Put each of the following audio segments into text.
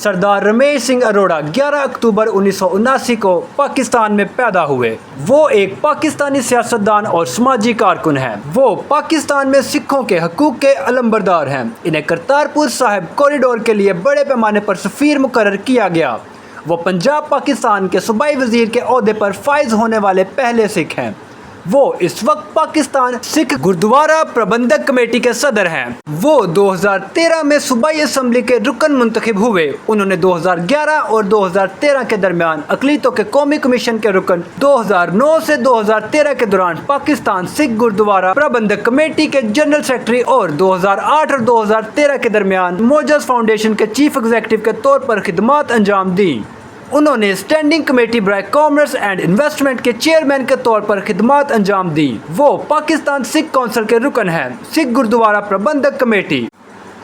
سردار رمیش سنگھ اروڑہ 11 اکتوبر 1979 کو پاکستان میں پیدا ہوئے۔ وہ ایک پاکستانی سیاستدان اور سماجی کارکن ہیں۔ وہ پاکستان میں سکھوں کے حقوق کے علمبردار ہیں۔ انہیں کرتارپور صاحب کوریڈور کے لیے بڑے پیمانے پر سفیر مقرر کیا گیا۔ وہ پنجاب پاکستان کے صوبائی وزیر کے عہدے پر فائز ہونے والے پہلے سکھ ہیں۔ وہ اس وقت پاکستان سکھ گردوارہ پربندھک کمیٹی کے صدر ہیں۔ وہ 2013 میں صوبائی اسمبلی کے رکن منتخب ہوئے۔ انہوں نے 2011 اور 2013 کے درمیان اقلیتوں کے قومی کمیشن کے رکن، 2009 سے 2013 کے دوران پاکستان سکھ گردوارہ پربندھک کمیٹی کے جنرل سیکرٹری اور 2008 اور 2013 کے درمیان موجز فاؤنڈیشن کے چیف ایگزیکٹو کے طور پر خدمات انجام دیں۔ انہوں نے اسٹینڈنگ کمیٹی برائے کامرس اینڈ انویسٹمنٹ کے چیئرمین کے طور پر خدمات انجام دیں۔ وہ پاکستان سکھ کونسل کے رکن ہیں۔ سکھ گردوارہ پربندھک کمیٹی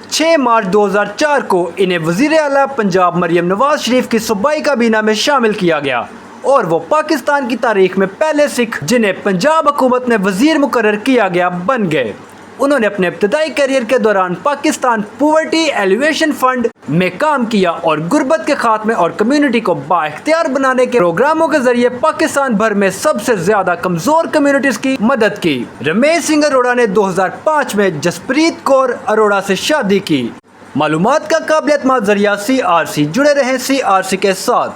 6 مارچ 2004 کو انہیں وزیر اعلیٰ پنجاب مریم نواز شریف کی صوبائی کابینہ میں شامل کیا گیا اور وہ پاکستان کی تاریخ میں پہلے سکھ جنہیں پنجاب حکومت نے وزیر مقرر کیا گیا بن گئے۔ انہوں نے اپنے ابتدائی کیریئر کے دوران پاکستان پاورٹی ایلیویشن فنڈ میں کام کیا اور غربت کے خاتمے اور کمیونٹی کو بااختیار بنانے کے پروگراموں کے ذریعے پاکستان بھر میں سب سے زیادہ کمزور کمیونٹیز کی مدد کی۔ رمیش سنگھ اروڑہ نے 2005 میں جسپریت کور اروڑہ سے شادی کی۔ معلومات کا قابل اعتماد ذریعہ CRC، جڑے رہیں CRC کے ساتھ۔